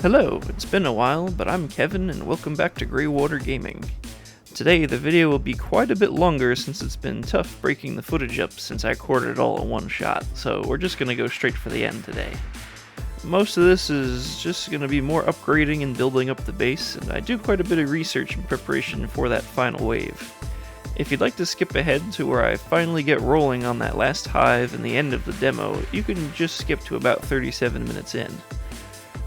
Hello, it's been a while, but I'm Kevin and welcome back to Greywater Gaming. Today the video will be quite a bit longer since it's been tough breaking the footage up since I recorded it all in one shot, so we're just gonna go straight for the end today. Most of this is just gonna be more upgrading and building up the base, and I do quite a bit of research in preparation for that final wave. If you'd like to skip ahead to where I finally get rolling on that last hive and the end of the demo, you can just skip to about 37 minutes in.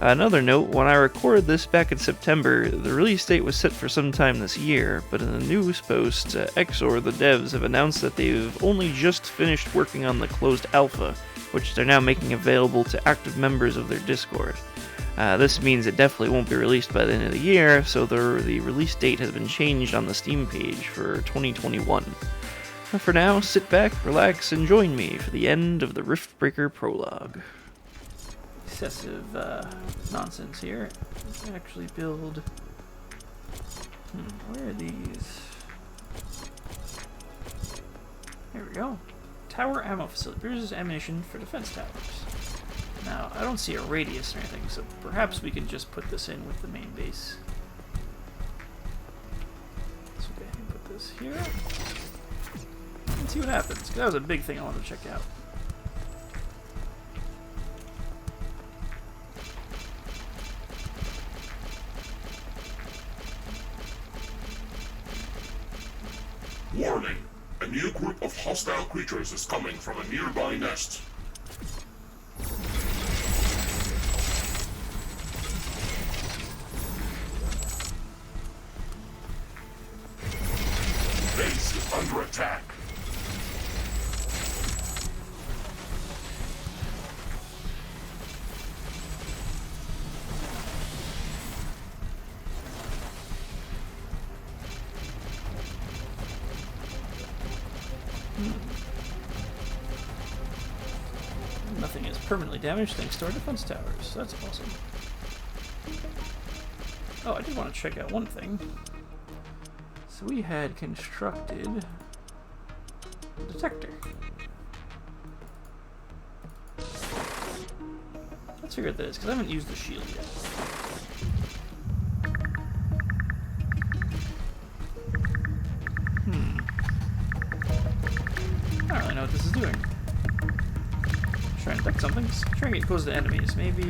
Another note, when I recorded this back in September, the release date was set for sometime this year, but in a news post, Exor, the devs, have announced that they've only just finished working on the closed alpha, which they're now making available to active members of their Discord. This means it definitely won't be released by the end of the year, so the release date has been changed on the Steam page for 2021. But for now, sit back, relax, and join me for the end of the Riftbreaker Prologue. Excessive nonsense here. Let's actually build... where are these? There we go. Tower ammo facility. Produces ammunition for defense towers. Now, I don't see a radius or anything, so perhaps we can just put this in with the main base. Let's go ahead and put this here. And see what happens, because that was a big thing I wanted to check out. Warning! A new group of hostile creatures is coming from a nearby nest. Base is under attack. Nothing is permanently damaged thanks to our defense towers. That's awesome. Oh, I did want to check out one thing. So we had constructed a detector. Let's figure out this, because I haven't used the shield yet. I don't really know what this is doing. Try and detect something. Try and get close to enemies. Maybe...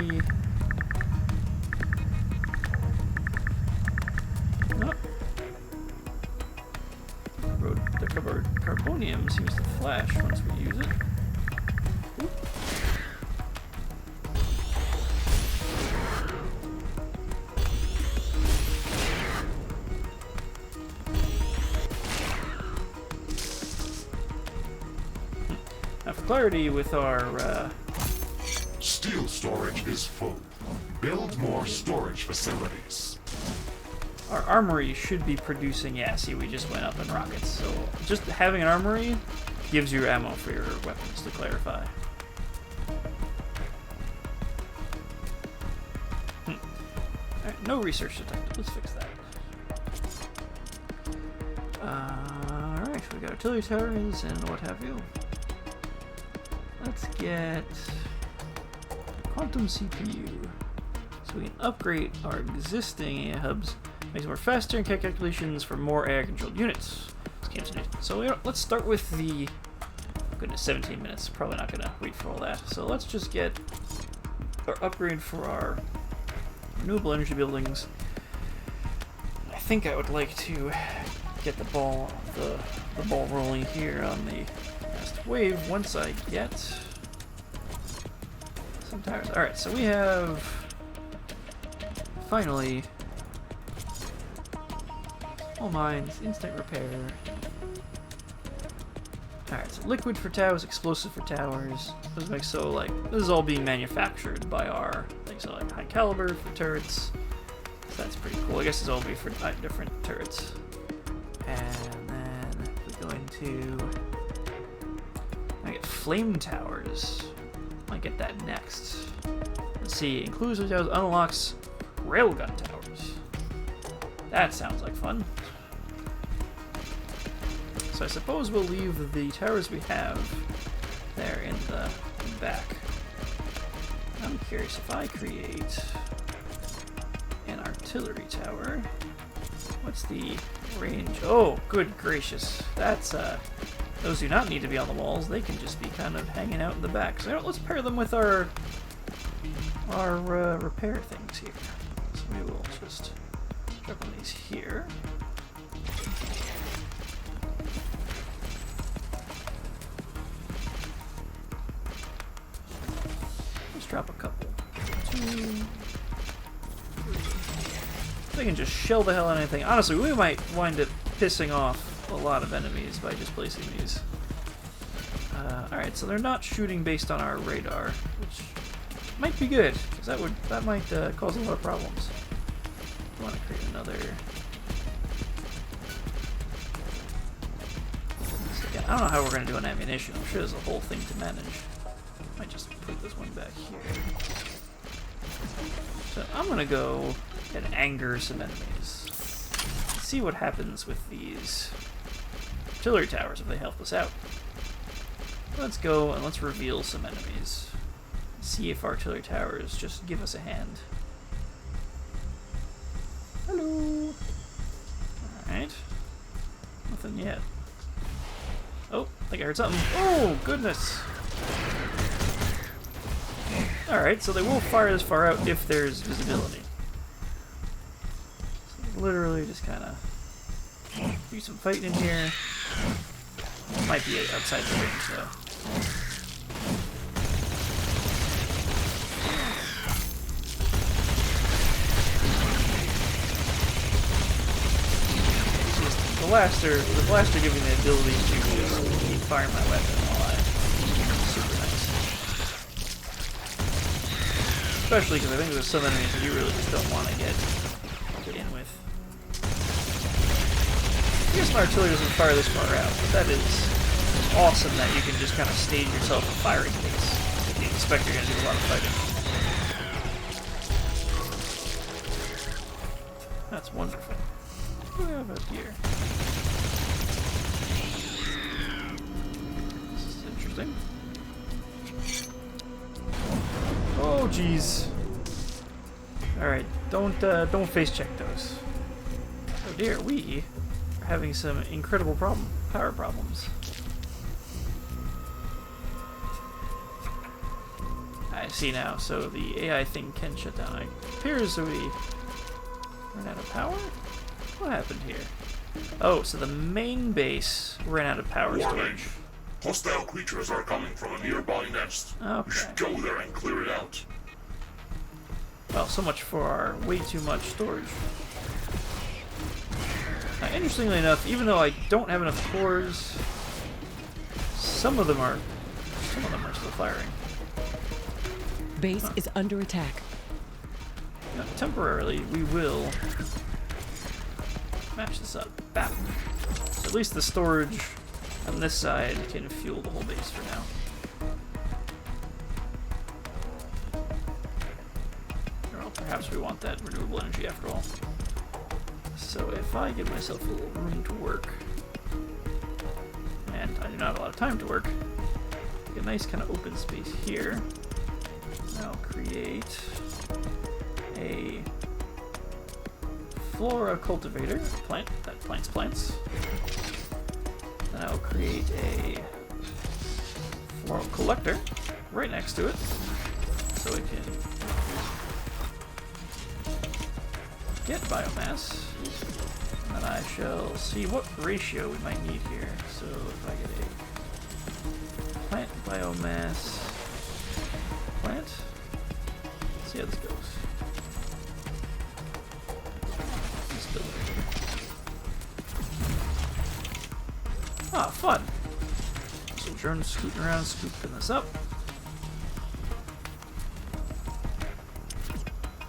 Nope. The carbonium seems to flash once we use it. Oop. Now for clarity with our Steel storage is full. Build more storage facilities. our armory should be producing, yeah, see, we just went up in rockets, so just having an armory gives you ammo for your weapons, to clarify. Alright, no research detected, let's fix that. Alright, we got artillery towers and what have you. Let's get quantum CPU, so we can upgrade our existing AI hubs. Makes it more faster and calculations for more AI-controlled units. So let's start with the... Goodness, 17 minutes. Probably not going to wait for all that. So let's just get our upgrade for our renewable energy buildings. I think I would like to get the ball rolling here on the last wave once I get some tires. Alright, so we have finally all mines, instant repair. Alright, so liquid for towers, explosive for towers. This is all being manufactured by our things, so like high caliber for turrets. So that's pretty cool. I guess it's all be for different turrets. And then we go into I get flame towers. I might get that next. Let's see, inclusive towers unlocks railgun towers. That sounds like fun. So I suppose we'll leave the towers we have there in the back. I'm curious if I create artillery tower. What's the range? Oh, good gracious. That's, those do not need to be on the walls. They can just be kind of hanging out in the back. So let's pair them with our repair things here. So we will just drop on these here. Let's drop a couple. 2, 3. They can just shell the hell out of anything. Honestly, we might wind up pissing off a lot of enemies by just placing these. Alright, so they're not shooting based on our radar, which might be good, because that might cause a lot of problems. I want to create another. So again, I don't know how we're going to do an ammunition. I'm sure there's a whole thing to manage. Might just put this one back here. So I'm going to go and anger some enemies. See what happens with these artillery towers if they help us out. Let's go and let's reveal some enemies. See if artillery towers just give us a hand. Hello. Alright. Nothing yet. Oh, I think I heard something. Oh, goodness. Alright, so they will fire this far out if there's visibility. So literally just kind of do some fighting in here. Might be outside the range, though. The blaster giving me the ability to just keep firing my weapon while super nice. Especially because I think there's some enemies that you really just don't want to get in with. I guess my artillery doesn't fire this far out, but that is awesome that you can just kind of stage yourself a firing base if you expect you're going to do a lot of fighting. That's wonderful. What do we have up here? This is interesting. Oh, jeez. Alright, don't face check those. Oh dear, we are having some incredible power problems. I see now, so the AI thing can shut down. It appears that we ran out of power? What happened here? Oh, so the main base ran out of power storage. Hostile creatures are coming from a nearby nest. Okay. We should go there and clear it out. Well, so much for our way too much storage. Now, interestingly enough, even though I don't have enough cores, some of them are still firing. Base is under attack. Now, temporarily, we will match this up. Bam. So at least the storage on this side can fuel the whole base for now. Well, perhaps we want that renewable energy after all. So if I give myself a little room to work, and I do not have a lot of time to work, get a nice kind of open space here. I'll create a flora cultivator, plant that plants plants. Then I'll create a floral collector right next to it, so it can get biomass. And then I shall see what ratio we might need here. So if I get a plant biomass plant, let's see how this goes. Ah, fun. So drone's scooting around, scooping this up.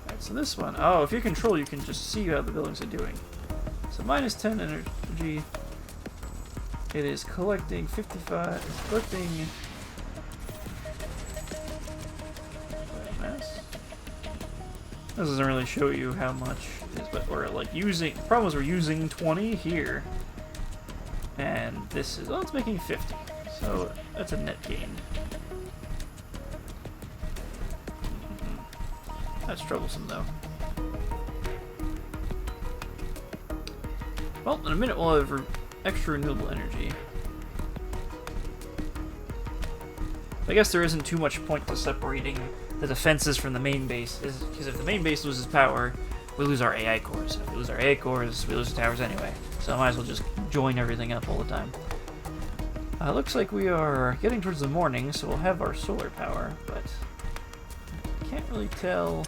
Alright, so this one, oh, if you control, you can just see how the buildings are doing. So minus 10 energy. It is collecting 55, it's collecting mass. This doesn't really show you how much it is, but we're like using, the problem is we're using 20 here. And this is, oh, it's making 50. So that's a net gain. That's troublesome though. Well, in a minute we'll have extra renewable energy. I guess there isn't too much point to separating the defenses from the main base, because if the main base loses power, we lose our AI cores. If we lose our AI cores, we lose the towers anyway. So I might as well just join everything up all the time. Looks like we are getting towards the morning, so we'll have our solar power, but I can't really tell.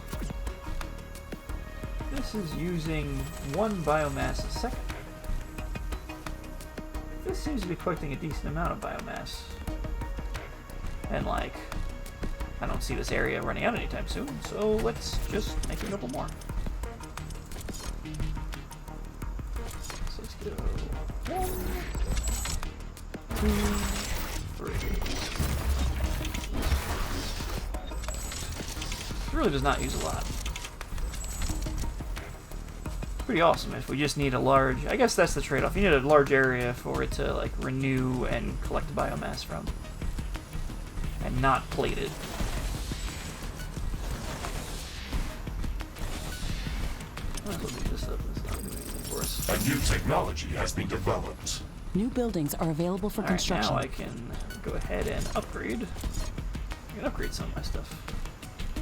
This is using 1 biomass a second. This seems to be collecting a decent amount of biomass. And like, I don't see this area running out anytime soon, so let's just make a couple more. So let's go 1, 2, 3. It really does not use a lot. Pretty awesome if we just need a large, I guess that's the trade-off. You need a large area for it to like renew and collect biomass from. And not plated. Might as well do this up. It's not doing anything for us. A new technology has been developed. New buildings are available for construction. Now I can go ahead and upgrade. I can upgrade some of my stuff.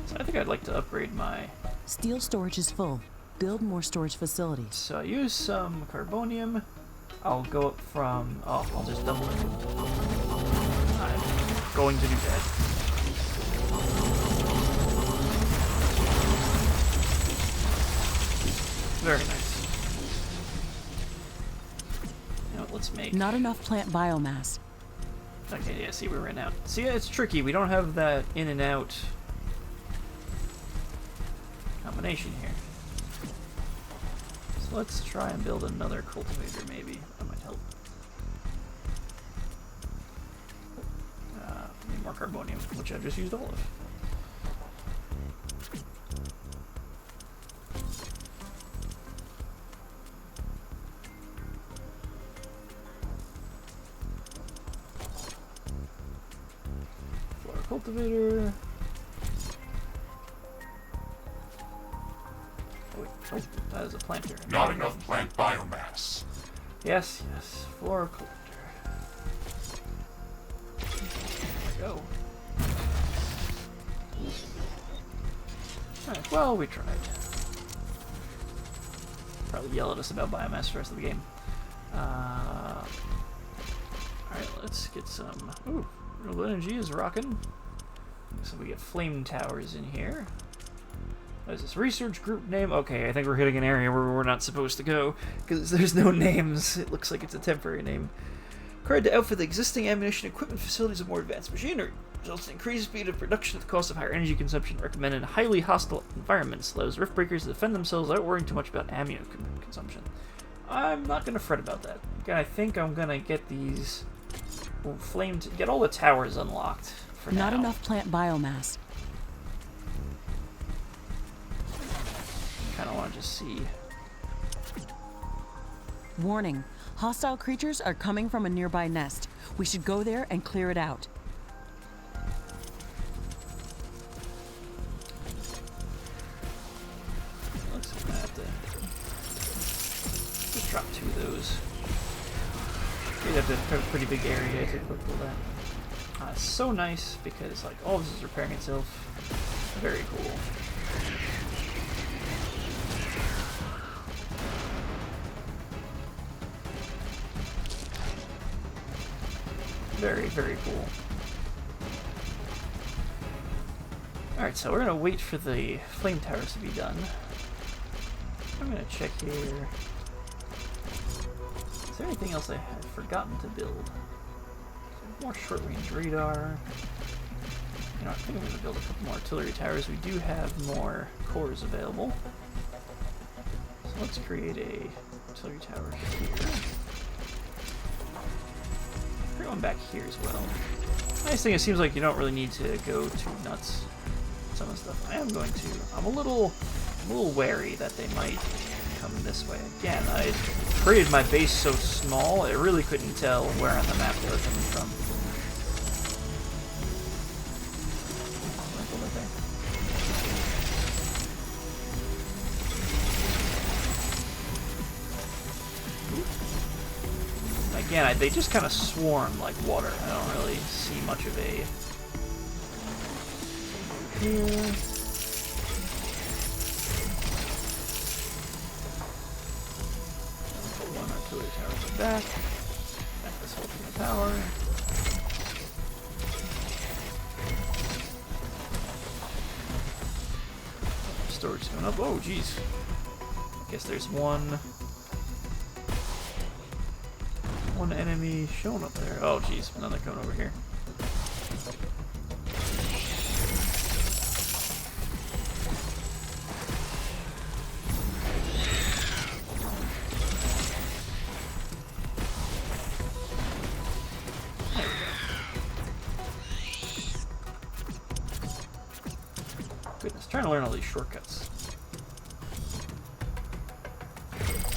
So I think I'd like to upgrade my... Steel storage is full. Build more storage facilities. So I use some carbonium. I'll go up from... Oh, I'll just double it. I'm going to do that. Very nice. You know what, let's make... Not enough plant biomass. Okay, yeah, see, we ran out. See, it's tricky. We don't have that in and out combination here. So let's try and build another cultivator, maybe. That might help. Need more carbonium, which I've just used all of. Flora cultivator. Oh, that is a planter. Not enough plant biomass. Yes, yes. Flora cultivator. Go. Alright, well, we tried. Probably yell at us about biomass for the rest of the game. Alright, let's get some... Ooh, renewable energy is rocking. So we get flame towers in here. What is this? Research group name? Okay, I think we're hitting an area where we're not supposed to go, because there's no names. It looks like it's a temporary name. Required to outfit the existing ammunition equipment facilities with more advanced machinery. Results in increased speed of production at the cost of higher energy consumption. Recommended in highly hostile environments. Allows Riftbreakers to defend themselves without worrying too much about ammo consumption. I'm not going to fret about that. Again, I think I'm going to get these get all the towers unlocked for now. Not enough plant biomass. Kind of want to just see. Warning. Hostile creatures are coming from a nearby nest. We should go there and clear it out. Looks like I have to just drop 2 of those. You'd have to have a pretty big area to equip all that. It's so nice because like all this is repairing itself. Very cool. Very, very cool. Alright, so we're going to wait for the flame towers to be done. I'm going to check here. Is there anything else I had forgotten to build? More short-range radar. You know, I think I'm going to build a couple more artillery towers. We do have more cores available. So let's create a artillery tower here. One back here as well. Nice thing, it seems like you don't really need to go too nuts with some of the stuff. I'm a little wary that they might come this way. Again, I created my base so small, I really couldn't tell where on the map they were coming from. Again, they just kind of swarm like water. I don't really see much of a... Here. Put one artillery tower in the back. Back this whole from the tower. Storage going up. Oh, jeez. Guess there's one enemy shown up there. Oh, jeez. Another coming over here. There we go. Goodness, trying to learn all these shortcuts.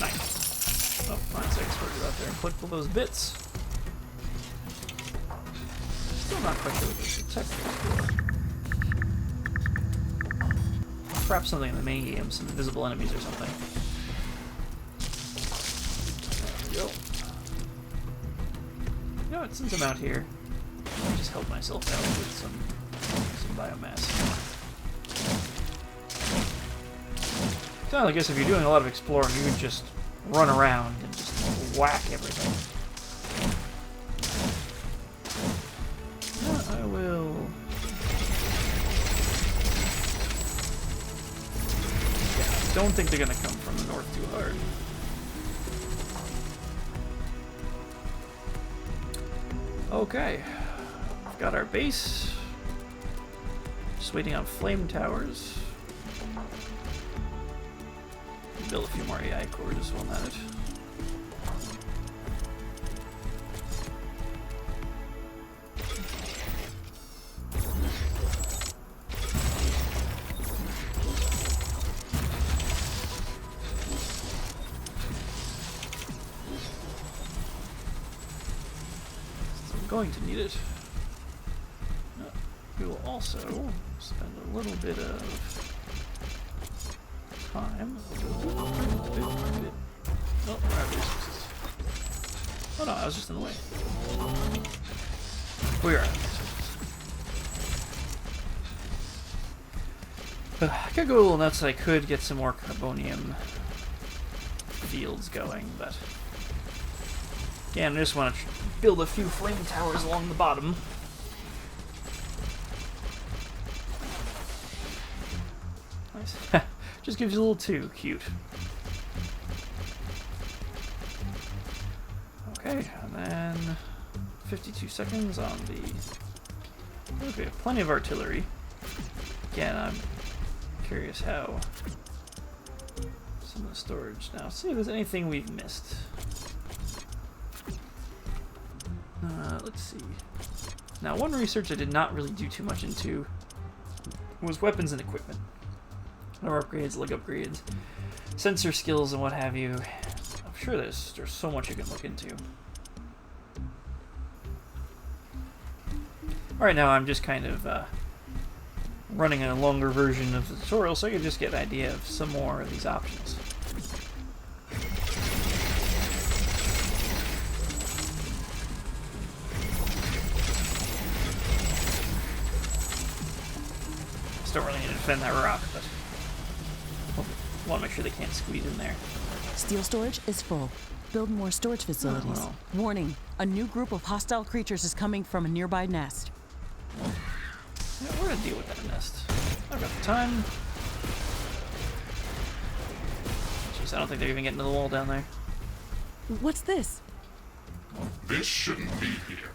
Nice. Oh, mine's exported out there and clicked all those bits. Still not quite sure what this detector is for. Perhaps something in the main game, some invisible enemies or something. There we go. You know what, since I'm out here, I'll just help myself out with some biomass. So I guess if you're doing a lot of exploring, you would just run around and just whack everything. Yeah, I will... Yeah, I don't think they're gonna come from the north too hard. Okay, we've got our base. Just waiting on flame towers. Build a few more AI cores while I'm at it. I'm going to need it. We will also spend a little bit of time. Oh, we're out of resources. Oh no, I was just in the way. We are out of resources. I could go a little nuts. I could get some more carbonium fields going, but again, I just want to build a few flame towers along the bottom. Nice. Just gives you a little too cute. Okay, and then 52 seconds on the... Okay, plenty of artillery. Again, I'm curious how some of the storage. Now, see if there's anything we've missed. Let's see. Now, one research I did not really do too much into was weapons and equipment. Or upgrades, leg upgrades, sensor skills, and what have you. I'm sure there's so much you can look into. Alright, now I'm just kind of running a longer version of the tutorial so I can just get an idea of some more of these options. Still really need to defend that rock, but I want to make sure they can't squeeze in there. Steel storage is full. Build more storage facilities. Oh. Warning, a new group of hostile creatures is coming from a nearby nest. Yeah, we're gonna deal with that nest. I've got the time. Jeez, I don't think they're even getting to the wall down there. What's this? This shouldn't be here.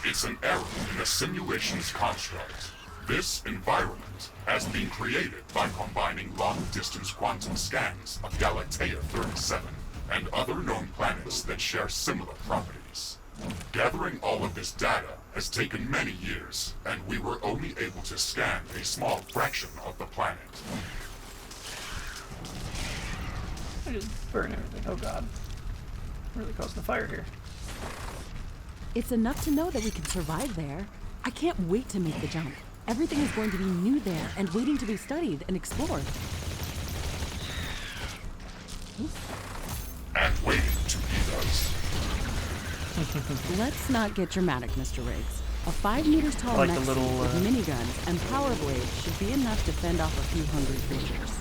It's an error in the simulation's construct. This environment has been created by combining long-distance quantum scans of Galatea 37 and other known planets that share similar properties. Gathering all of this data has taken many years, and we were only able to scan a small fraction of the planet. I just burn everything. Oh god. Really causing the fire here. It's enough to know that we can survive there. I can't wait to make the jump. Everything is going to be new there and waiting to be studied and explored. And waiting to eat us. Let's not get dramatic, Mr. Riggs. A 5 meters tall Like mech the little, suit with miniguns and power blades should be enough to fend off a few hungry creatures.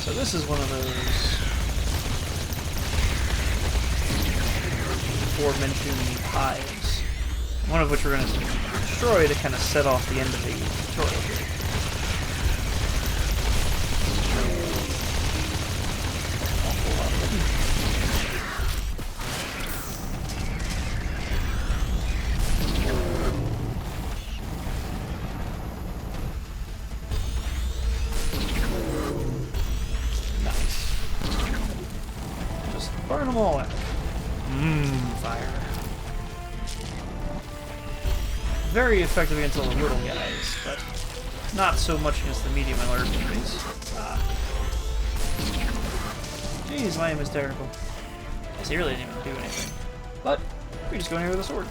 So this is one of those aforementioned hives, one of which we're going to destroy to kind of set off the end of the tutorial here. Awful lot of them. Burn them all out. Fire. Very effective against all the little guys, but not so much against the medium and large enemies. Jeez, my aim is terrible. Guess he really didn't even do anything. But we just go in here with a sword.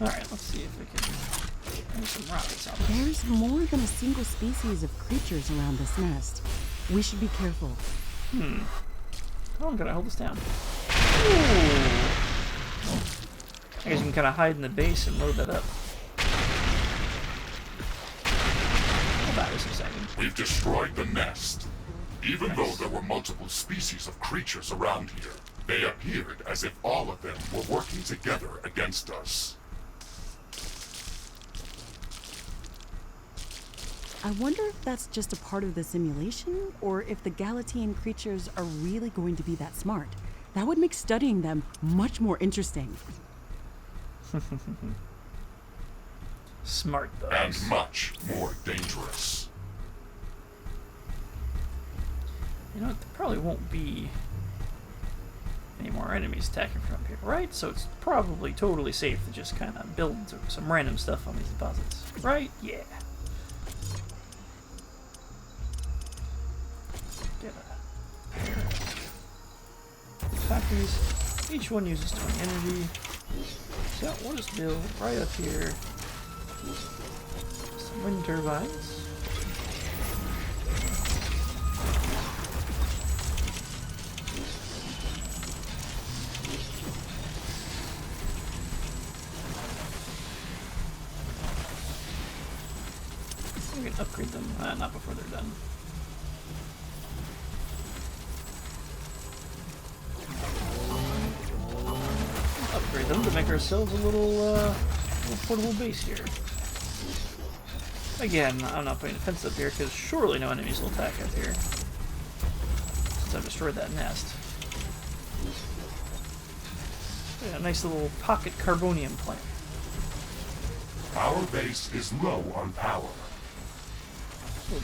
Alright, let's see if we can use some rockets on this. There's more than a single species of creatures around this nest. We should be careful. How long can I hold this down? Ooh. I guess you can kind of hide in the base and load that up. Hold on just a second. We've destroyed the nest. Even though there were multiple species of creatures around here, they appeared as if all of them were working together against us. I wonder if that's just a part of the simulation, or if the Galatian creatures are really going to be that smart. That would make studying them much more interesting. Smart thugs. And much more dangerous. You know what? There probably won't be any more enemies attacking from here, right? So it's probably totally safe to just kind of build some random stuff on these deposits, right? Yeah. Get a pair of factories. Each one uses 20 energy. So we'll just build right up here some wind turbines. We can upgrade them, not before they're done. Upgrade them to make ourselves a little portable base here. Again, I'm not putting a fence up here because surely no enemies will attack up here since I've destroyed that nest. Yeah, a nice little pocket carbonium plant. Our base is low on power. Oh,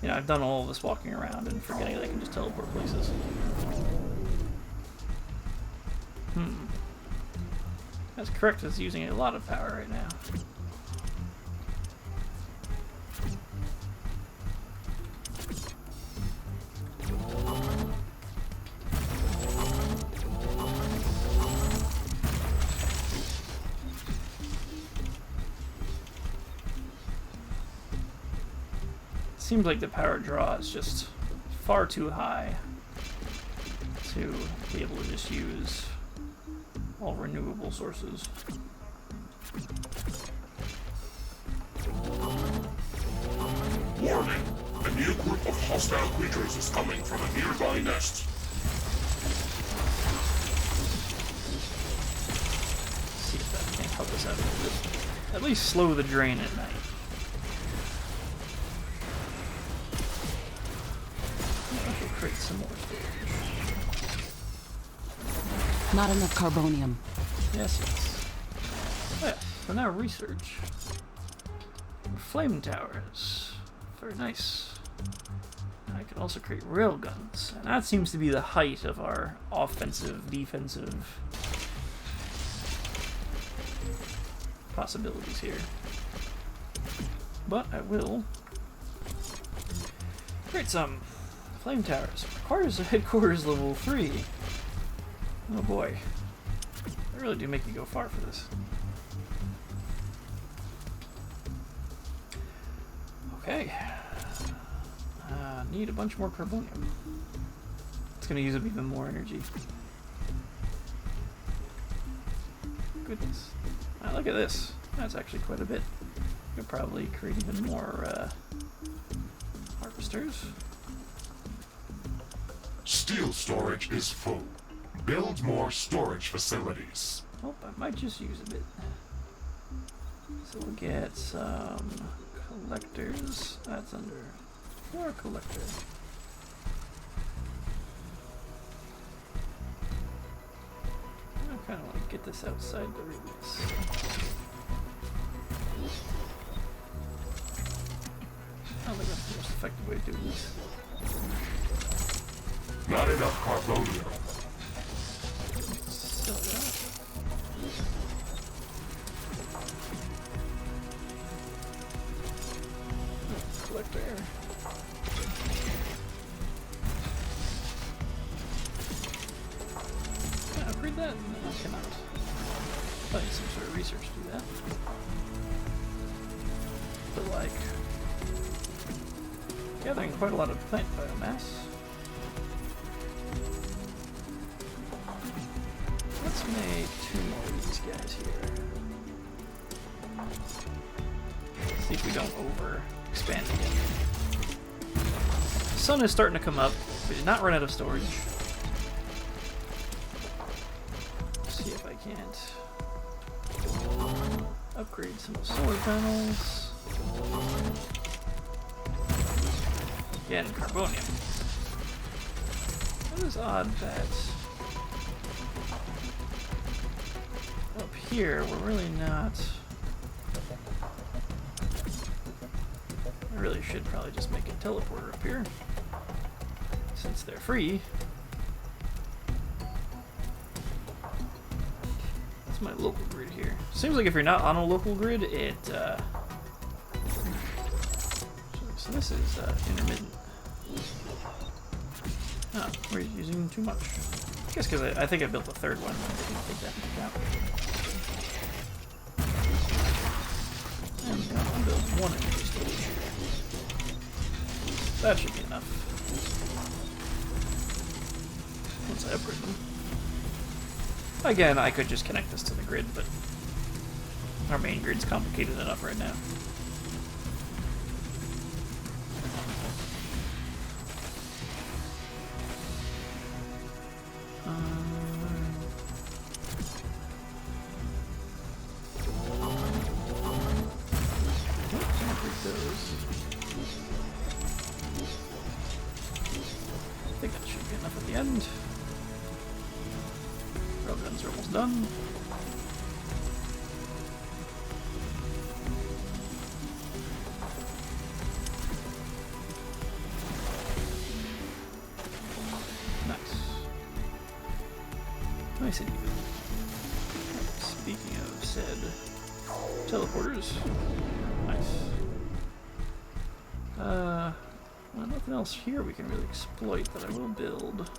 you know, I've done all of this walking around and forgetting that I can just teleport places. That's correct, it's using a lot of power right now. Seems like the power draw is just far too high to be able to just use all renewable sources. Warning! A new group of hostile creatures is coming from a nearby nest. See if that can't help us out a little bit. At least slow the drain at night. Create some more storage. Not enough carbonium. Yes, yes. Oh, yeah. So now research. Flame towers. Very nice. I can also create railguns, and that seems to be the height of our offensive, defensive possibilities here. But I will create some flame towers. Requires a headquarters level 3. Oh boy. They really do make you go far for this. Okay. Need a bunch more carbonium. It's going to use up even more energy. Goodness. Look at this. That's actually quite a bit. Could probably create even more harvesters. Steel storage is full. Build more storage facilities. Oh, I might just use a bit. So we'll get some collectors. That's under 4 collector. I kind of want to get this outside the radius. I don't think that's the most effective way to do this. Not enough carbonium. Still that. Collector. Can I upgrade that? No, I cannot. Probably some sort of research to do that. But like gathering quite a lot of plant biomass. Let's make 2 more of these guys here. See if we don't over expand again. The sun is starting to come up. We did not run out of storage. Let's see if I can't upgrade some solar panels. Again, carbonium. It is odd that up here we're really not. I really should probably just make a teleporter up here since they're free. That's my local grid here. Seems like if you're not on a local grid, it so this is intermittent. Oh, we're using too much. I guess because I think I built a 3rd one. I didn't take that into account. And I'll build 1 energy storage here. That should be enough. Once I upgrade them. Again, I could just connect this to the grid, but our main grid's complicated enough right now. I think that should be enough at the end. Railguns are almost done. Nice. Nice and even. Speaking of said teleporters, nice. Well, nothing else here we can really exploit, but I will build.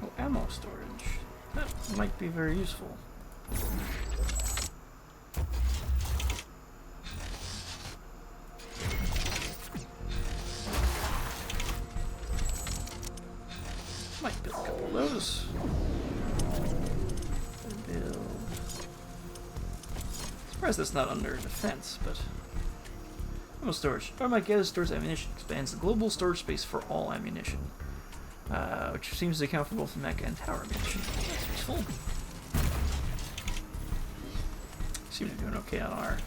Oh, ammo storage. That might be very useful. Might build a couple of those. Build. Surprised that's not under defense, but. Ammo storage. Armageddon stores ammunition. Expands the global storage space for all ammunition. Which seems to account for both mecha and tower ammunition. That's useful. Seem to be doing okay on our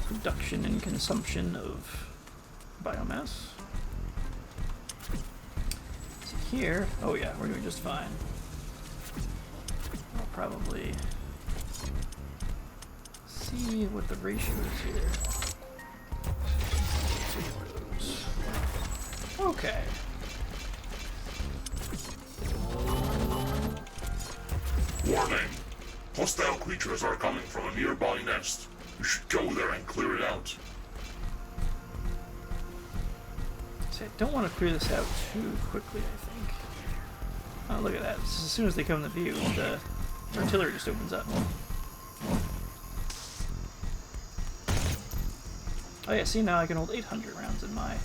production and consumption of biomass. So here, oh yeah, we're doing just fine. I'll probably see what the ratio is here. Okay. Warning! Hostile creatures are coming from a nearby nest. You should go there and clear it out. See, I don't want to clear this out too quickly, I think. Oh, look at that. As soon as they come into view, the artillery just opens up. Oh yeah, see, now I can hold 800 rounds in my...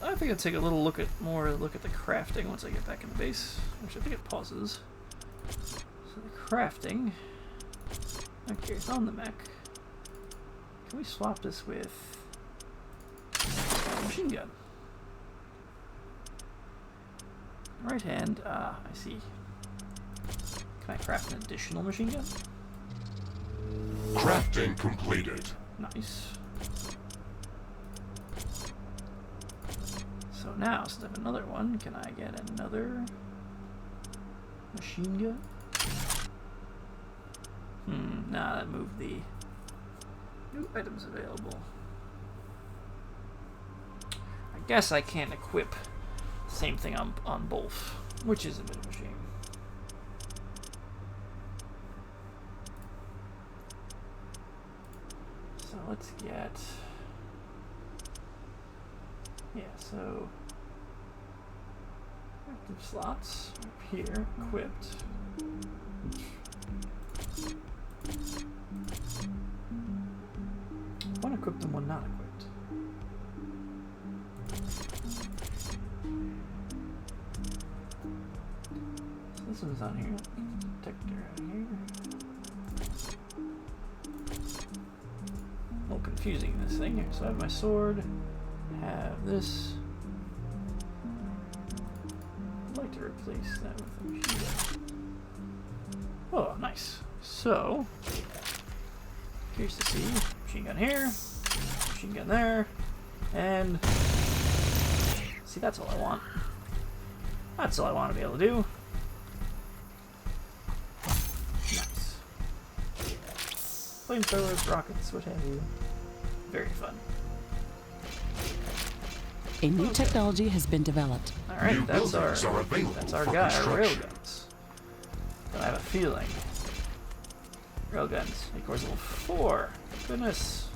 I think I'll take a little look at the crafting once I get back in the base. Which I think it pauses. So the crafting. Okay, it's on the mech. Can we swap this with a machine gun? Right hand, I see. Can I craft an additional machine gun? Crafting completed. Nice. So now, since I have another one, can I get another machine gun? Nah, that moved the new items available. I guess I can't equip the same thing on both, which is a bit of a shame. So let's get... Yeah, so active slots up here, equipped. One equipped and one not equipped. So this one's on here. Detector out here. A little confusing, this thing here. So I have my sword. Have this. I'd like to replace that with a machine gun. Oh, nice. So, curious to see. Machine gun here, machine gun there, and see, that's all I want. That's all I want to be able to do. Nice. Flamethrowers, rockets, what have you. Very fun. A new technology has been developed. Alright, that's our guy, our railguns. But I have a feeling. Railguns, equals level 4. Goodness.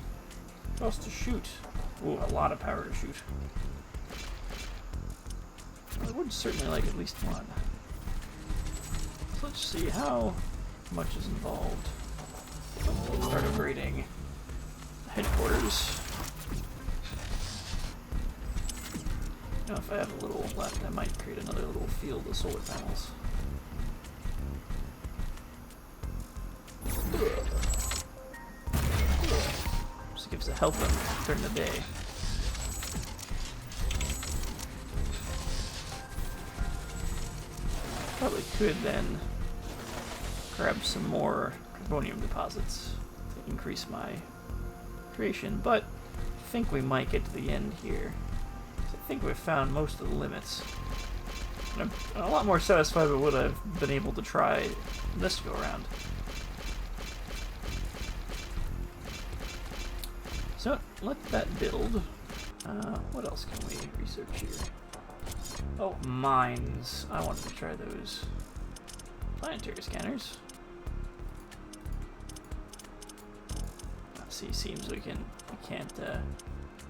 Supposed to shoot. Ooh, a lot of power to shoot. I would certainly like at least one. So let's see how much is involved. Let's start upgrading the headquarters. You know, if I have a little left, I might create another little field of solar panels. Just gives the health on during the day. Probably could then grab some more carbonium deposits to increase my creation, but I think we might get to the end here. I think we've found most of the limits. And I'm a lot more satisfied with what I've been able to try this go around. So let that build. What else can we research here? Oh, mines. I wanted to try those planetary scanners. See, seems we can't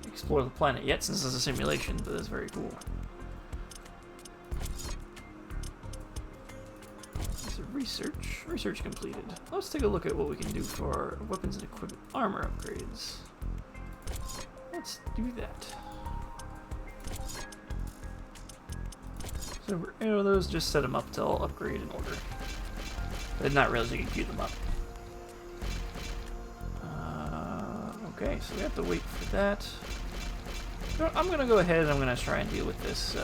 explore the planet yet since it's a simulation, but it's very cool. So research completed. Let's take a look at what we can do for our weapons and equipment armor upgrades. Let's do that. So those, just set them up to all upgrade in order. I did not realize you could queue them up. Okay, so we have to wait for that. You know, I'm gonna go ahead and I'm gonna try and deal with this.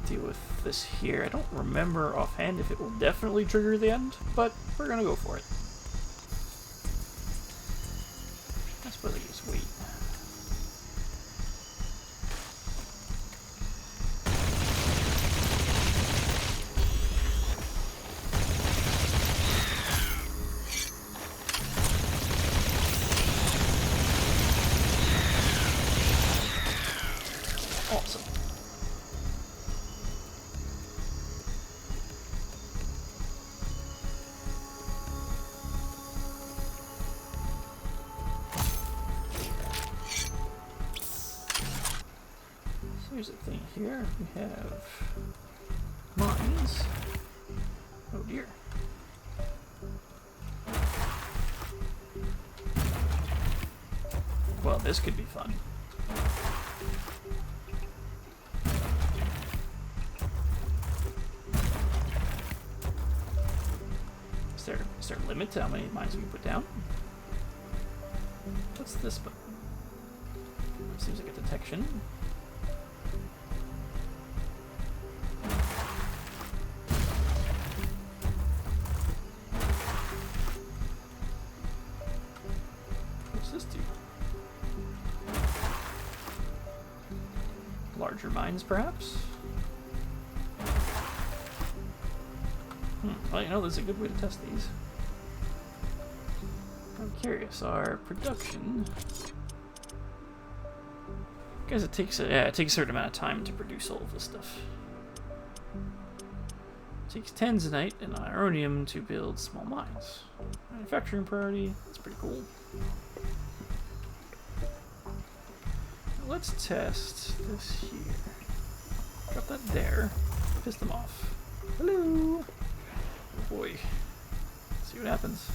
Deal with this here. I don't remember offhand if it will definitely trigger the end, but we're gonna go for it. I suppose I just wait. here's the thing here. We have mines. Oh dear. Well, this could be fun. Is there a limit to how many mines we can put down? What's this button? Seems like a detection. What's this do? Larger mines, perhaps? Well, you know, that's a good way to test these. I'm curious, our production... I guess it takes a certain amount of time to produce all of this stuff. It takes tanzanite and ironium to build small mines. Manufacturing priority, that's pretty cool. Now let's test this here. Drop that there. Piss them off. Hello! Oh boy. Let's see what happens.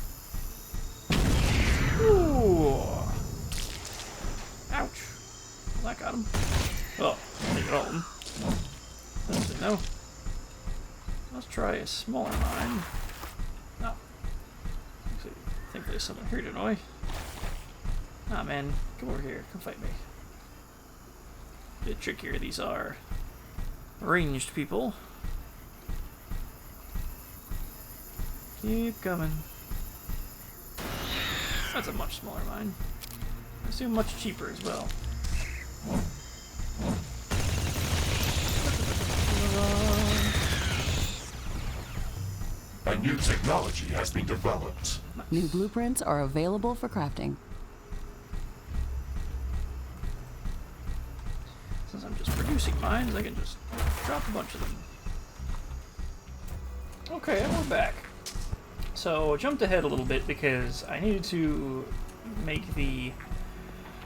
Ooh! Ouch! Well, that got him. Well, take it all of them. That's it, no. Let's try a smaller mine. No. Actually, I think there's someone here to annoy. Ah, man. Come over here. Come fight me. A bit trickier. These are ranged people. Keep coming. That's a much smaller mine. I assume much cheaper as well. A new technology has been developed. New blueprints are available for crafting. Since I'm just producing mines, I can just drop a bunch of them. Okay, and we're back. So I jumped ahead a little bit because I needed to make the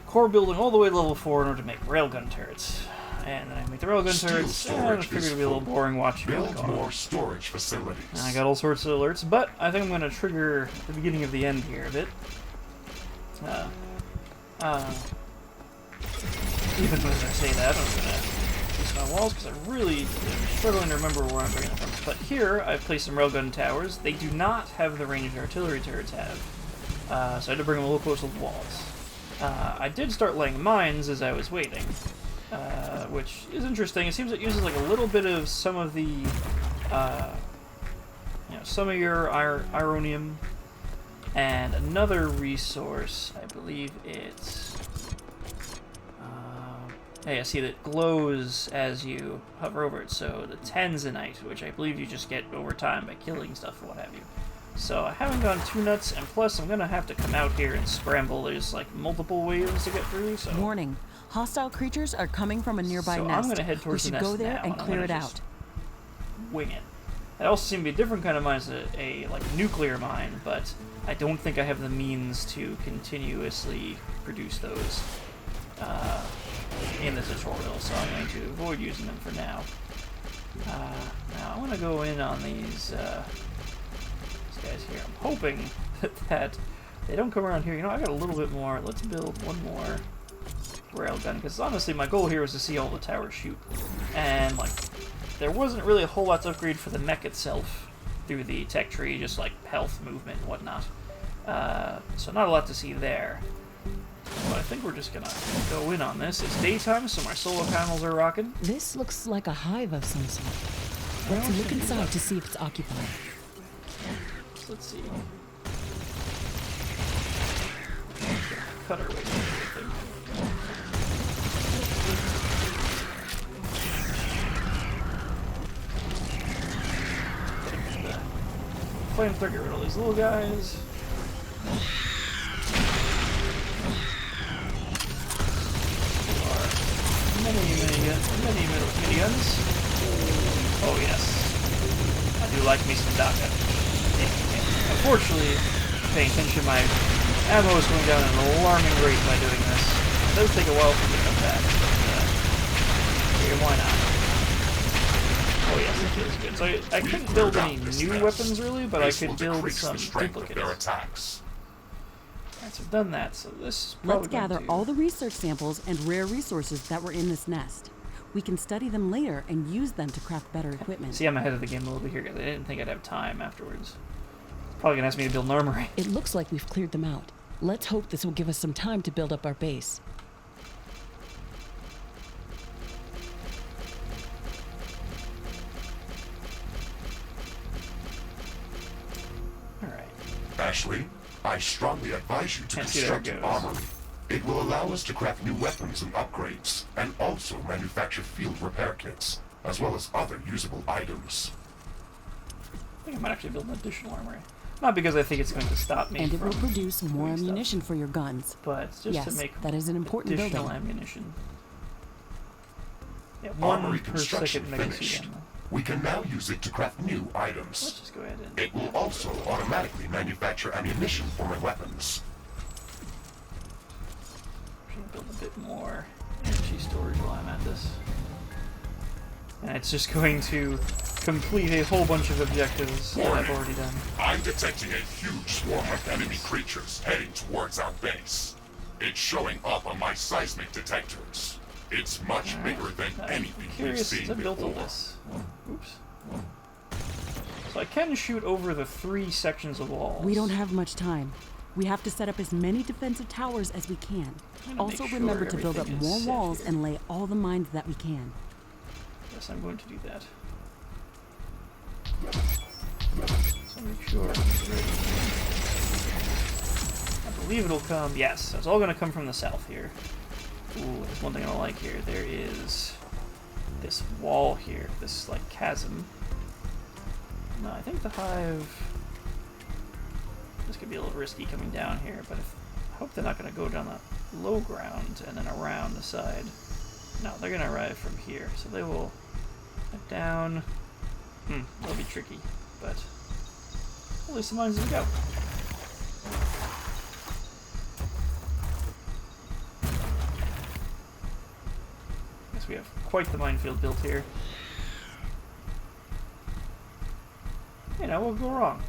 core building all the way to level 4 in order to make railgun turrets. And then I make the railgun turrets, and I figured it'd be a little boring watching me Build more storage facilities. And I got all sorts of alerts, but I think I'm going to trigger the beginning of the end here a bit. Even as I say that, I'm going to fix my walls because I'm really struggling to remember where I'm bringing them from. But here, I've placed some railgun towers. They do not have the range artillery turrets have, so I had to bring them a little closer to the walls. I did start laying mines as I was waiting, which is interesting. It seems it uses like a little bit of some of the, some of your ironium, and another resource. I believe it's, yeah, see that glows as you hover over it. So the tanzanite, which I believe you just get over time by killing stuff or what have you. So I haven't gone too nuts, and plus I'm gonna have to come out here and scramble. There's like multiple waves to get through. So Warning: hostile creatures are coming from a nearby so nest. I'm gonna head towards we should the nest go there now, and clear it out. Wing it. It also seems to be a different kind of mine, a like nuclear mine, but I don't think I have the means to continuously produce those in the tutorial, so I'm going to avoid using them for now. Now I'm gonna go in on these guys here. I'm hoping that they don't come around here. You know, I got a little bit more. Let's build one more railgun, because honestly my goal here was to see all the towers shoot, and like there wasn't really a whole lot to upgrade for the mech itself through the tech tree, just like health, movement, and whatnot. So not a lot to see there. But I think we're just gonna go in on this. It's daytime, so my solar panels are rocking. This looks like a hive of some sort. Let's look inside to see if it's occupied. So let's see. Cut our way through everything. Flamethrower, get rid of all these little guys. Many miniguns. Oh yes, I do like me some Daka. Unfortunately, paying attention, my ammo is going down at an alarming rate by doing this. It does take a while for me to come back. But, figure, why not? Oh yes, it feels good. So I couldn't build any new weapons really, but I could build some duplicates. Alright, so I've done that, so this is probably Let's gather all the research samples and rare resources that were in this nest. We can study them later and use them to craft better equipment. See, I'm ahead of the game a little bit here, because I didn't think I'd have time afterwards. It's probably gonna ask me to build an armory. It looks like we've cleared them out. Let's hope this will give us some time to build up our base. Alright. Ashley, I strongly advise you to construct an armory. It will allow us to craft new weapons and upgrades, and also manufacture field repair kits, as well as other usable items. I think I might actually build an additional armory. Not because I think it's going to stop me and it from will produce more doing ammunition stuff, for your guns. but just Yes, to make that is an important additional building. ammunition. Yeah, one Armory per construction second mega finished. suit ammo. We can now use it to craft new Let's items. just go ahead and... It will also automatically manufacture ammunition for my weapons. Build a bit more energy storage while I'm at this. And it's just going to complete a whole bunch of objectives that I've already done. I'm detecting a huge swarm of enemy creatures heading towards our base. It's showing up on my seismic detectors. It's much bigger than anything we've Curious, seen I built all before. this. Oops. So I can shoot over the 3 sections of walls. We don't have much time. We have to set up as many defensive towers as we can. gonna Also make sure remember to build up everything is more set walls here. and lay all the mines that we can. Yes, I'm going to do that. So make sure it's ready. I believe it'll come. Yes, so it's all going to come from the south here. Ooh, there's one thing I don't like here. There is this wall here, this like chasm. No, I think the hive. This could be a little risky coming down here, but I hope they're not going to go down the low ground and then around the side. No, they're going to arrive from here, so they will head down. That'll be tricky, but at least the mines will go. Guess we have quite the minefield built here. You know, what will go wrong?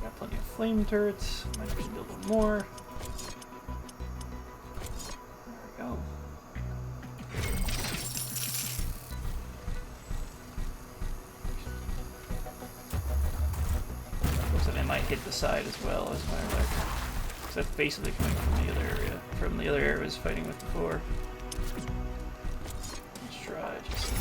Got plenty of flame turrets. Might actually build one more. There we go. Looks like I might hit the side as well as my wreck. Because that's basically coming from the other area. From the other area I was fighting with before. Let's try just...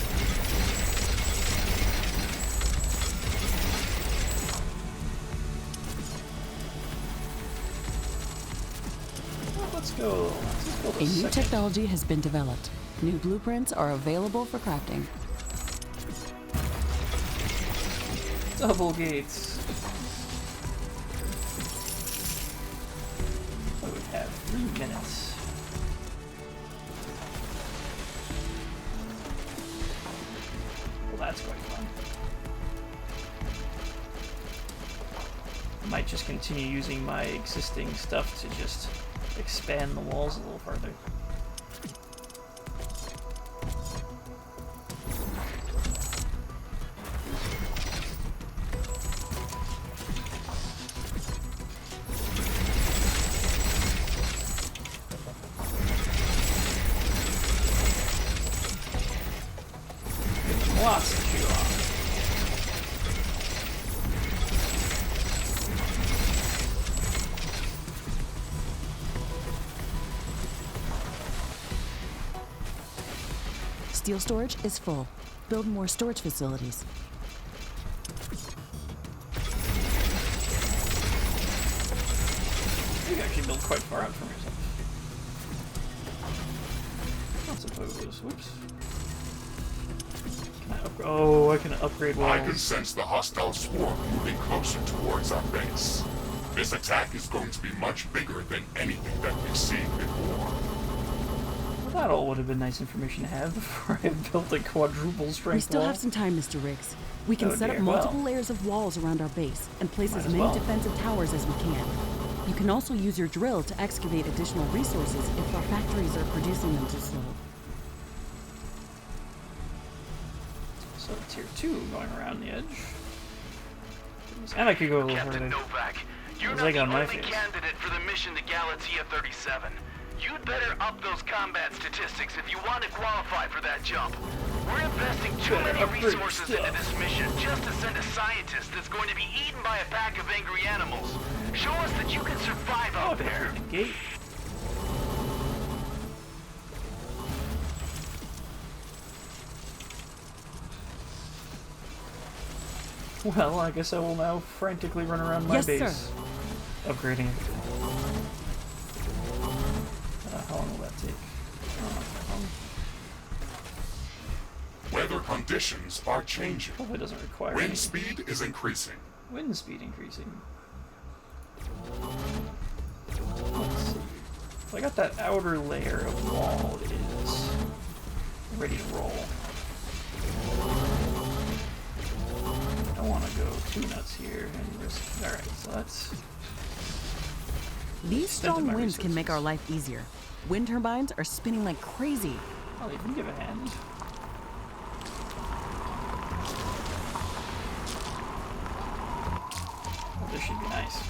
Let's go. Let's build A new second. technology has been developed. New blueprints are available for crafting. Double gates. So we have 3 minutes. Well, that's quite fun. I might just continue using my existing stuff to just expand the walls a little further. Lots to chew on. Steel storage is full. Build more storage facilities. You can actually build quite far out from yourself. I suppose. Whoops. Can I upgrade? Oh, I can upgrade walls. I can sense the hostile swarm moving closer towards our base. This attack is going to be much bigger than anything that we've seen before. Well, that all would have been nice information to have before I built a quadruple strength We still wall. have some time, Mr. Riggs. We can Oh set up dear, multiple well. layers of walls around our base and place Might as as many well. defensive towers as we can. You can also use your drill to excavate additional resources if our factories are producing them too slow. tier 2 going around the edge. And I could go over Captain to Novak, you're his not egg the on my only face. candidate for the mission to Galatea 37. You'd better up those combat statistics if you want to qualify for that jump. We're investing too many upgrade resources stuff. into this mission just to send a scientist that's going to be eaten by a pack of angry animals. Show us that you can survive out there. Gate. Well, I guess I will now frantically run around my Yes, base, sir. upgrading everything. How long will that take? Not that long. Weather conditions are changing. Probably doesn't require Wind any speed is increasing. wind speed increasing. Let's see. So I got that outer layer of wall is ready to roll. I don't want to go too nuts here and risk. Alright, so that's. These strong my winds can make our resources. life easier. Wind turbines are spinning like crazy. I'll even give a hand. Oh, this should be nice.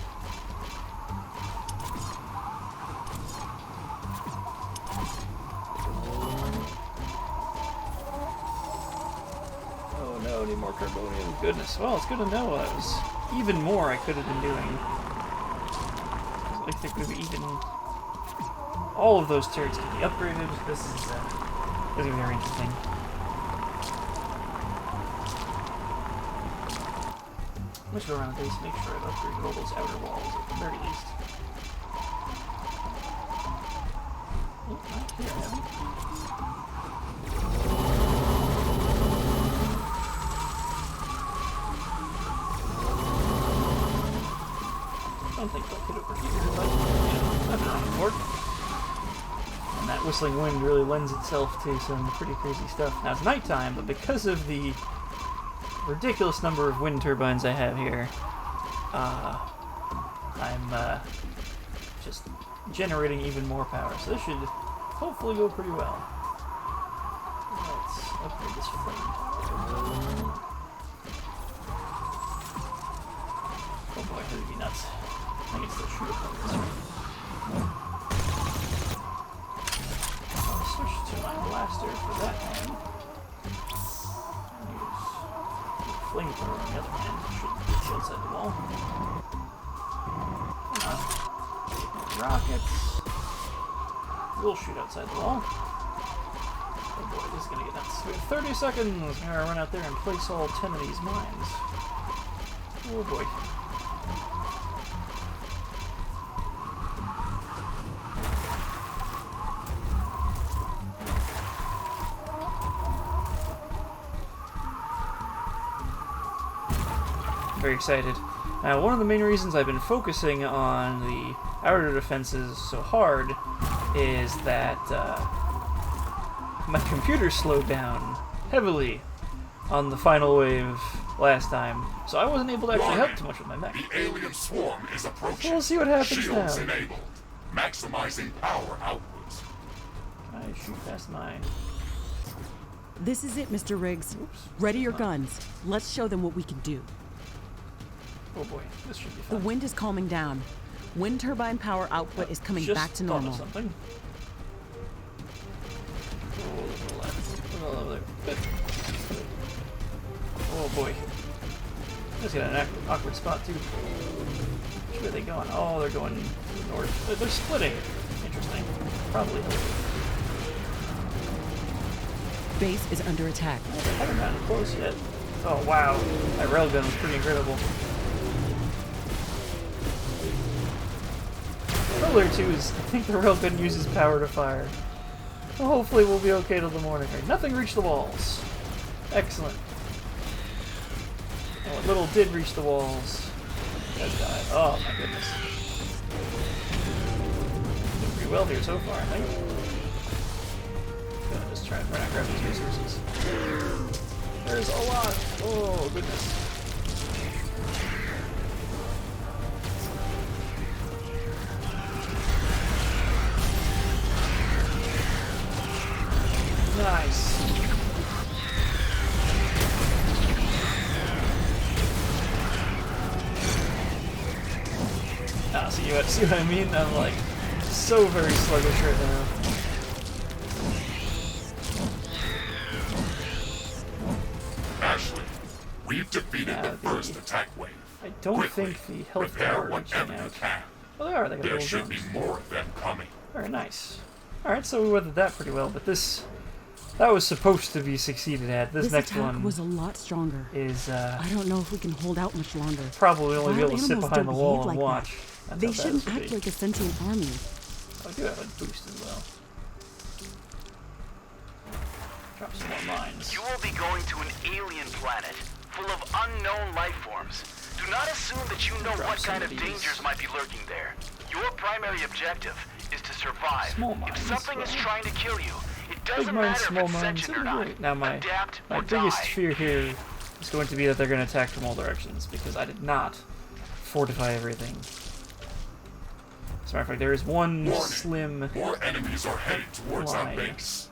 Oh no, need more carbonium. Goodness. Well, it's good to know that was even more I could have been doing. I think we've even all of those turrets can be upgraded. This is very interesting. Let's go around the base, make sure I've upgraded all those outer walls at the very least. Oh, not here, I haven't. I don't think they'll hit over here, but I've been on board. And that whistling wind really lends itself to some pretty crazy stuff. Now it's nighttime, but because of the ridiculous number of wind turbines I have here, I'm just generating even more power. So this should hopefully go pretty well. Let's upgrade this flame tower. Oh boy, this would be nuts. I can still shoot it from this way. I'll switch to my blaster for that hand. Use flamethrower on the other hand. Should get you outside the wall. Rockets. We'll shoot outside the wall. Oh boy, this is gonna get nuts. We have 30 seconds. We're gonna run out there and place all 10 of these mines. Oh boy. Very excited. Now, one of the main reasons I've been focusing on the outer defenses so hard is that my computer slowed down heavily on the final wave last time, so I wasn't able to actually help too much with my mech. The alien swarm is approaching. We'll see what happens Shields now. enabled. Maximizing power output. I shoot past mine. This is it, Mr. Riggs. Oops. Ready your guns. Let's show them what we can do. Oh boy, this should be The fun. wind is calming down. Wind turbine power output is coming Just back to thought of normal. something. Oh, there's a lot. There's a lot over there. Good. Oh boy. Just got an awkward spot too. Which way are they going? Oh, they're going north. They're splitting. Interesting. Probably. Base is under attack. They haven't gotten close yet. Oh wow. That railgun was pretty incredible. Earlier too is I think the railgun uses power to fire. Well, hopefully we'll be okay till the morning. Right, nothing reached the walls. Excellent. And what little did reach the walls has died. Oh my goodness. Doing pretty well here so far, I think. Gonna just try and run out grab these resources. There's a lot. Oh goodness. Nice. See what I mean? I'm like so very sluggish right now. Ashley, we've defeated the first attack wave. I don't Quickly, think the health repair bar are whatever reaching you out. can. Oh, they are. They got There little should be gems. more of them coming. Very nice. Alright, so we weathered that pretty well, but that was supposed to be succeeded at. This next attack one was a lot stronger. is I don't know if we can hold out much longer. probably only be Wild able to sit animals behind the don't wall behave and like watch. that. That's They how bad shouldn't this would act be. like a sentient army. I do have a boost as well. Drop some more mines. You will be going to an alien planet full of unknown life forms. Do not assume that you know Drop what some kind of of these. dangers might be lurking there. Your primary objective is to survive. Small mines, If something is well. trying to kill you, it Big doesn't mines, matter small if it's mines, sentient or that'd be not. great. Now my Adapt my or biggest die. fear here is going to be that they're going to attack from all directions, because I did not fortify everything. As a matter of fact, there is one Warning. slim... More enemies are headed towards our line. base.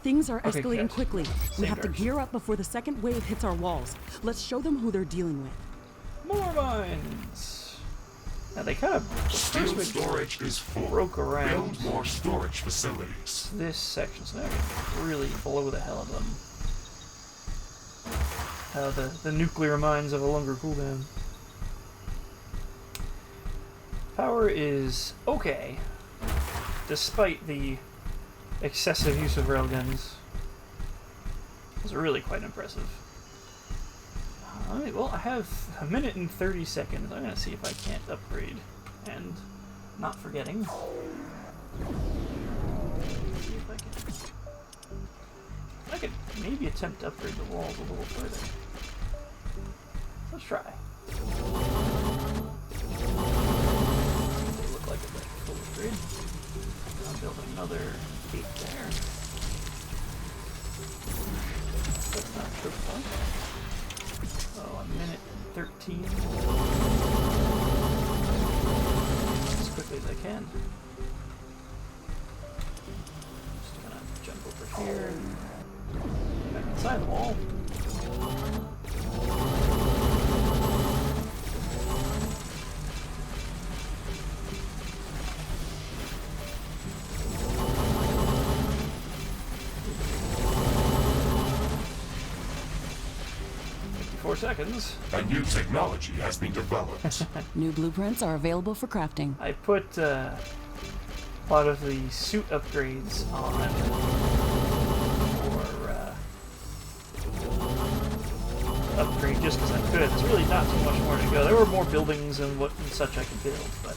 Things are Okay, escalating yes. quickly. We Same have to direction. gear up before the second wave hits our walls. Let's show them who they're dealing with. More mines! Now they kind of... Steel first we storage is full. broke around Build more storage facilities. this section, so now we can really blow the hell out of them. The nuclear mines have a longer cooldown. Power is okay, despite the excessive use of railguns. It's really quite impressive. Alright, well, I have a minute and 30 seconds. I'm gonna see if I can't upgrade. And, not forgetting. See if I could maybe attempt to upgrade the walls a little further. Let's try. They look like a full upgrade. I'm building another gate there. That's not true. Oh, a minute and 13. As quickly as I can. Just gonna jump over here. Back inside the wall. Seconds. A new technology has been developed. New blueprints are available for crafting. I put a lot of the suit upgrades on for upgrade just because I could. There's really not too much more to go. There were more buildings and such I could build, but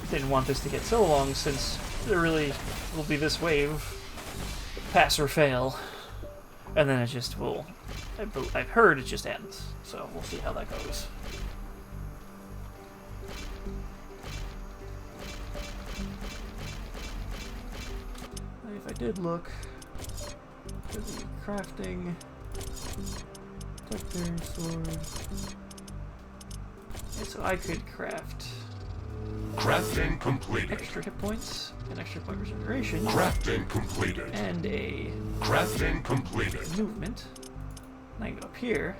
didn't want this to get so long since there really will be this wave, pass or fail. And then it just will, I've heard it just ends, so we'll see how that goes. And if I did look for the crafting, protector, sword, and so I could craft Crafting completed. extra hit points, an extra point regeneration, Crafting completed. and a Crafting completed. movement. And I can go up here.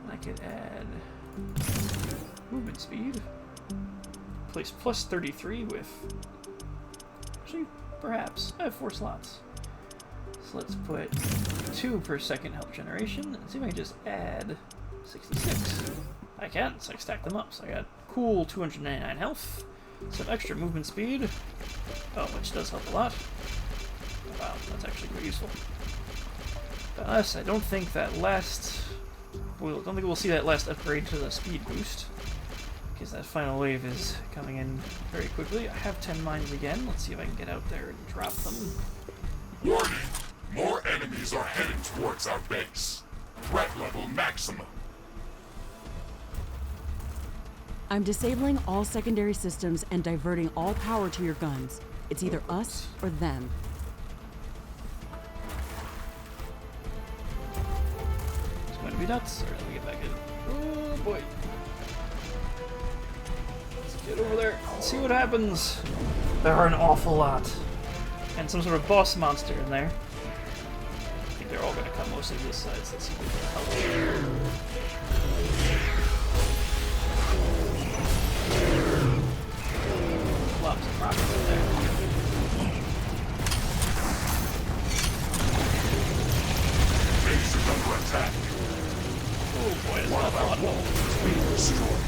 And I could add movement speed. Place plus 33 with. Actually, perhaps. I have 4 slots. So let's put 2 per second health generation. And see if I can just add 66. I can, so I stack them up. So I got cool 299 health. Some extra movement speed. Oh, which does help a lot. Wow, that's actually quite useful. Unless I don't think that last... don't think we'll see that last upgrade to the speed boost. Because that final wave is coming in very quickly. I have 10 mines again. Let's see if I can get out there and drop them. Warning! More enemies are heading towards our base. Threat level maximum. I'm disabling all secondary systems and diverting all power to your guns. It's either us or them. It's going to be nuts. Alright, let me get back in. Oh boy. Let's get over there and see what happens. There are an awful lot. And some sort of boss monster in there. I think they're all going to come mostly this side, so let's see if we can help. destroyed.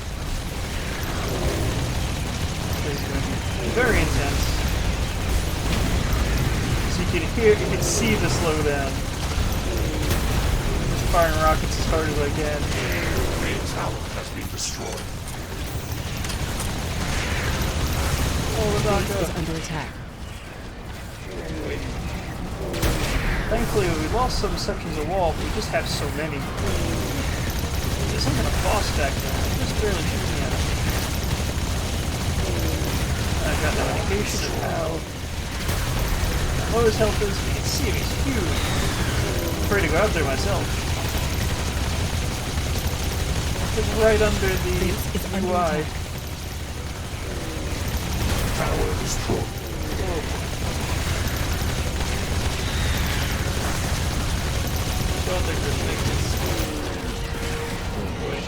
It's going to be very intense. So you can see the slowdown. Just firing rockets as hard as I can. The main tower has been destroyed. Oh, the Base Donka. is under attack. Wait. Thankfully, we lost some sections of wall, but we just have so many. There's some kind of boss back there. I'm just barely shooting at it. I've got no indication of how. What his health is, you can see him, he's huge. I'm afraid to go out there myself. It's right under the Base is under UI. attack. Tower destroyed. Don't think we're gonna make this. Oh boy.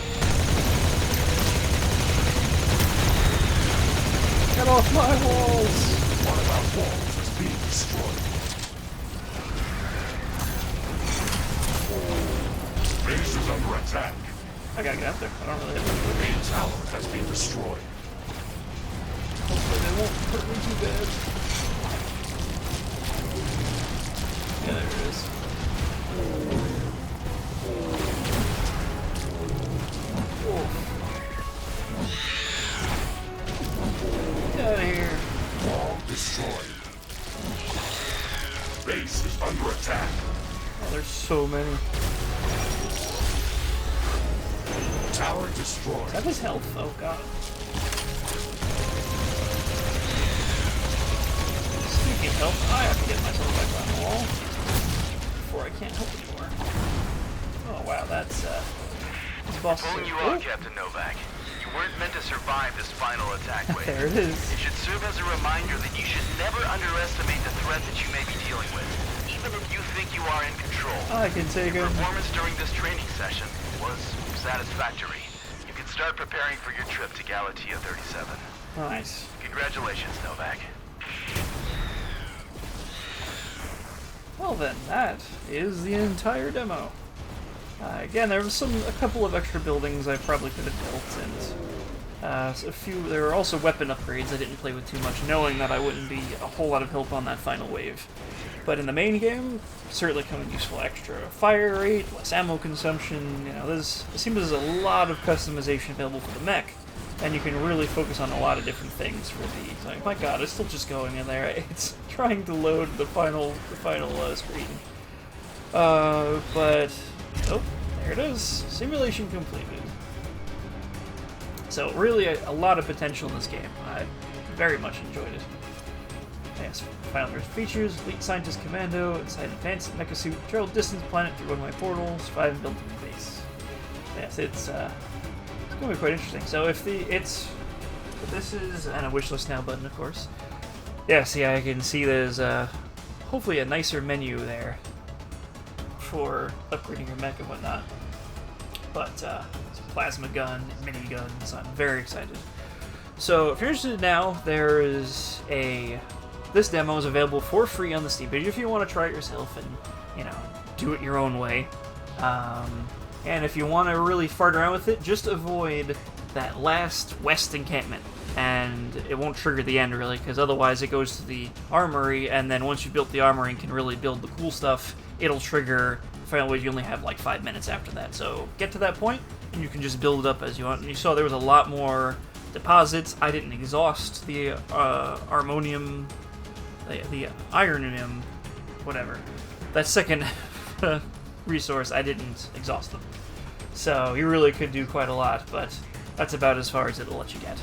Get off my walls! One of our walls is being destroyed. Base is under attack. I gotta get out there. I don't really have The to. main tower has been destroyed. Hopefully they won't hurt me too bad. Yeah, there it is. Whoa. Get out of here. Wall destroyed. Base is under attack. Oh, there's so many. Tower Is destroyed. that his health? Oh god. Speaking of health, I have to get myself back on the wall before I can't help anymore. Oh wow, that's this boss is Pulling you oh, on, Captain Novak. You weren't meant to survive this final attack wave. there it is. It should serve as a reminder that you should never underestimate the threat that you may be dealing with, even if you think you are in control. I can take him. Performance during this training session was satisfactory. You can start preparing for your trip to Galatea 37. Nice. Congratulations, Novak. Well then, that is the entire demo. Again, there was a couple of extra buildings I probably could have built, and there were also weapon upgrades I didn't play with too much, knowing that I wouldn't be a whole lot of help on that final wave. But in the main game, certainly come in useful extra fire rate, less ammo consumption. You know, it seems there's a lot of customization available for the mech, and you can really focus on a lot of different things for the. Like, my God, it's still just going in there. It's trying to load the final screen. But oh, there it is. Simulation completed. So really, a lot of potential in this game. I very much enjoyed it. Yes, final features: Elite Scientist Commando inside advanced mecha suit, travel distance planet through one of my portals, survive and build a base. Yes, it's going to be quite interesting. So if this is and a wishlist now button, of course. Yeah, see, I can see there's hopefully a nicer menu there for upgrading your mech and whatnot. But it's a plasma gun, minigun, so I'm very excited. So if you're interested now, this demo is available for free on the Steam page if you want to try it yourself and, you know, do it your own way. And if you want to really fart around with it, just avoid that last west encampment. And it won't trigger the end, really, because otherwise it goes to the armory, and then once you built the armory and can really build the cool stuff, it'll trigger final wave. You only have like 5 minutes after that. So get to that point, and you can just build it up as you want. And you saw there was a lot more deposits. I didn't exhaust the armonium, the ironium, whatever. That second resource, I didn't exhaust them. So you really could do quite a lot, but that's about as far as it'll let you get.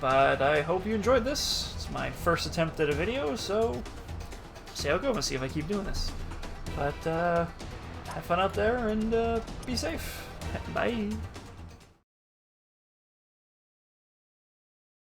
But I hope you enjoyed this. It's my first attempt at a video, so see how it goes and see if I keep doing this. But have fun out there and be safe. Bye.